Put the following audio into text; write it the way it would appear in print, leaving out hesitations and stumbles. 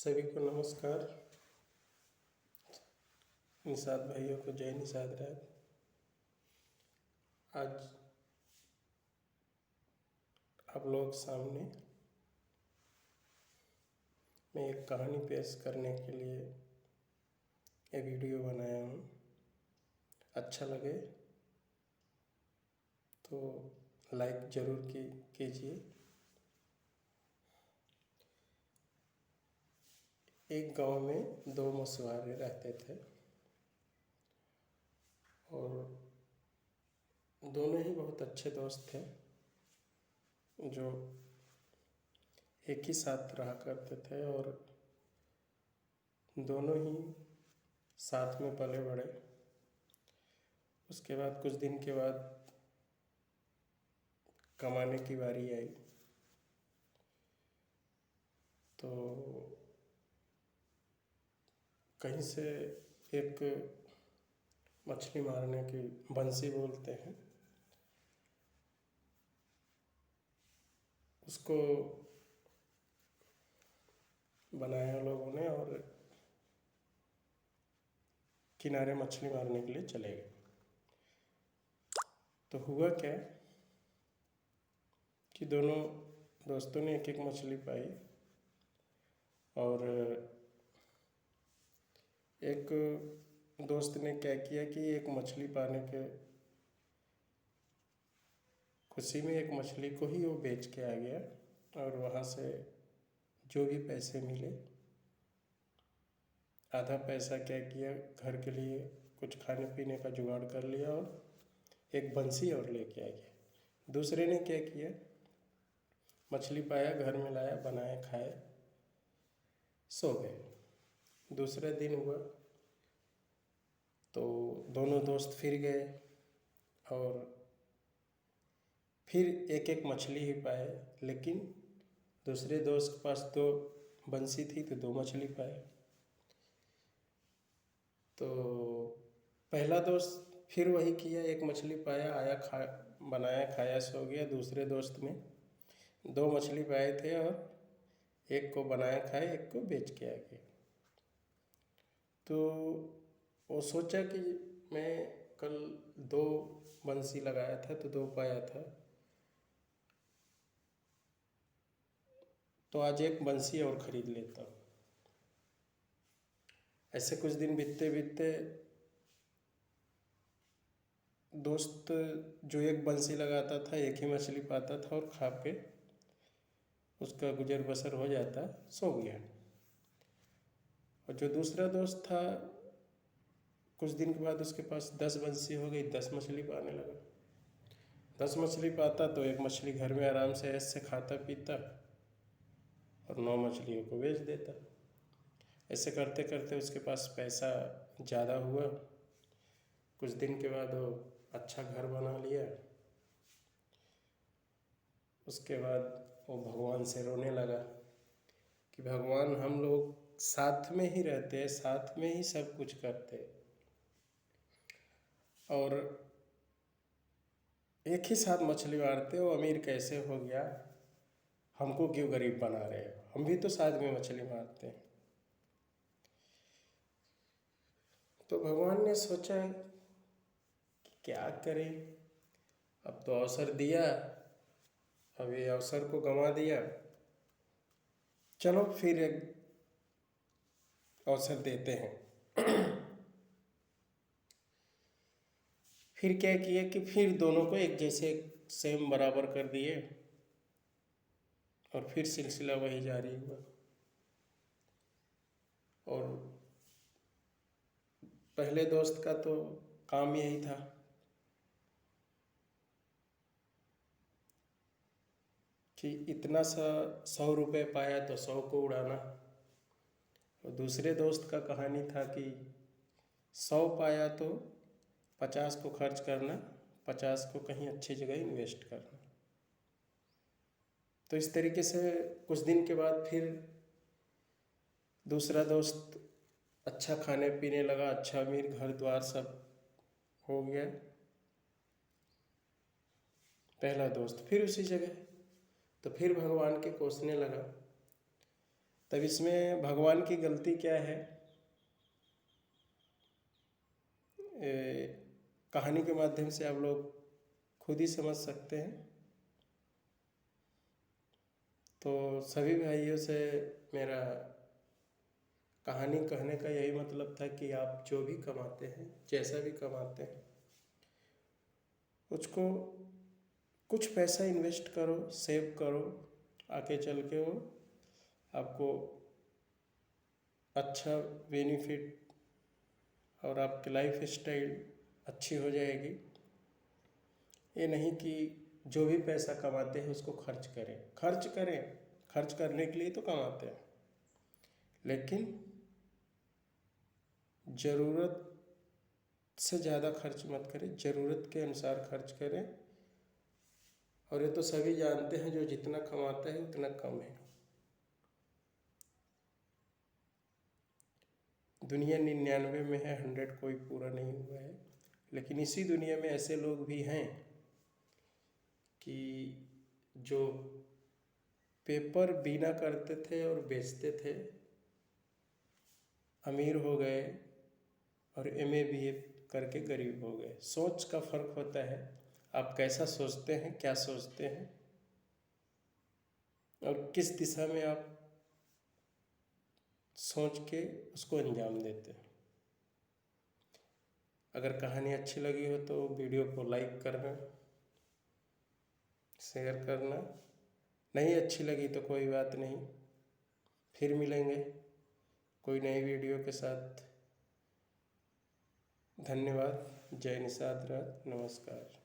सभी को नमस्कार। निषाद भाइयों को जय निषाद रात। आज आप लोगों के सामने मैं एक कहानी पेश करने के लिए ये वीडियो बनाया हूँ। अच्छा लगे तो लाइक ज़रूर कीजिए। एक गांव में दो मछुआरे रहते थे और दोनों ही बहुत अच्छे दोस्त थे जो एक ही साथ रहा करते थे और दोनों ही साथ में पले बड़े। उसके बाद कुछ दिन के बाद कमाने की बारी आई तो कहीं से एक मछली मारने की बंसी बोलते हैं उसको बनाया लोगों ने और किनारे मछली मारने के लिए चले गए। तो हुआ क्या कि दोनों दोस्तों ने एक एक मछली पाई और एक दोस्त ने क्या किया कि एक मछली पाने के खुशी में एक मछली को ही वो बेच के आ गया और वहाँ से जो भी पैसे मिले आधा पैसा क्या किया, घर के लिए कुछ खाने पीने का जुगाड़ कर लिया और एक बंसी और लेके आ गया। दूसरे ने क्या किया, मछली पाया, घर में लाया, बनाए, खाए, सो गए। दूसरा दिन हुआ तो दोनों दोस्त फिर गए और फिर एक एक मछली ही पाए, लेकिन दूसरे दोस्त के पास दो बंसी थी तो दो मछली पाए। तो पहला दोस्त फिर वही किया, एक मछली पाया, आया, बनाया, खाया, सो गया। दूसरे दोस्त में दो मछली पाए थे और एक को बनाया, खाए, एक को बेच के आ गए। तो वो सोचा कि मैं कल दो बंसी लगाया था तो दो पाया था, तो आज एक बंसी और खरीद लेता हूँ। ऐसे कुछ दिन बीतते बीतते दोस्त जो एक बंसी लगाता था एक ही मछली पाता था और खा के उसका गुजर बसर हो जाता, सो गया। और जो दूसरा दोस्त था कुछ दिन के बाद उसके पास 10 बंसी हो गई, 10 मछली पाने लगा। 10 मछली पाता तो एक मछली घर में आराम से ऐसे खाता पीता और 9 मछलियों को बेच देता। ऐसे करते करते उसके पास पैसा ज़्यादा हुआ। कुछ दिन के बाद वो अच्छा घर बना लिया। उसके बाद वो भगवान से रोने लगा कि भगवान, हम लोग साथ में ही रहते हैं, साथ में ही सब कुछ करते और एक ही साथ मछली मारते हो, अमीर कैसे हो गया, हमको क्यों गरीब बना रहे हो, हम भी तो साथ में मछली मारते हैं। तो भगवान ने सोचा कि क्या करें, अब तो अवसर दिया, अब ये अवसर को गंवा दिया, चलो फिर एक अवसर देते हैं। फिर क्या किया कि फिर दोनों को एक जैसे सेम बराबर कर दिए और फिर सिलसिला वही जारी हुआ। और पहले दोस्त का तो काम यही था कि इतना सा 100 रुपये पाया तो 100 को उड़ाना, और दूसरे दोस्त का कहानी था कि 100 पाया तो 50 को खर्च करना, 50 को कहीं अच्छी जगह इन्वेस्ट करना। तो इस तरीके से कुछ दिन के बाद फिर दूसरा दोस्त अच्छा खाने पीने लगा, अच्छा अमीर, घर द्वार सब हो गया। पहला दोस्त फिर उसी जगह, तो फिर भगवान के कोसने लगा। तब इसमें भगवान की गलती क्या है, कहानी के माध्यम से आप लोग खुद ही समझ सकते हैं। तो सभी भाइयों से मेरा कहानी कहने का यही मतलब था कि आप जो भी कमाते हैं, जैसा भी कमाते हैं, उसको कुछ पैसा इन्वेस्ट करो, सेव करो, आगे चल के वो आपको अच्छा बेनिफिट और आपकी लाइफ स्टाइल अच्छी हो जाएगी। ये नहीं कि जो भी पैसा कमाते हैं उसको खर्च करें। खर्च करने के लिए तो कमाते हैं, लेकिन ज़रूरत से ज़्यादा खर्च मत करें, ज़रूरत के अनुसार खर्च करें। और ये तो सभी जानते हैं, जो जितना कमाता है उतना कम है। दुनिया 99 में है, 100 कोई पूरा नहीं हुआ है। लेकिन इसी दुनिया में ऐसे लोग भी हैं कि जो पेपर बीना करते थे और बेचते थे, अमीर हो गए, और MA BA करके गरीब हो गए। सोच का फर्क होता है, आप कैसा सोचते हैं, क्या सोचते हैं, और किस दिशा में आप सोच के उसको अंजाम देते हैं। अगर कहानी अच्छी लगी हो तो वीडियो को लाइक करना, शेयर करना। नहीं अच्छी लगी तो कोई बात नहीं, फिर मिलेंगे कोई नई वीडियो के साथ। धन्यवाद। जय निषाद राज। नमस्कार।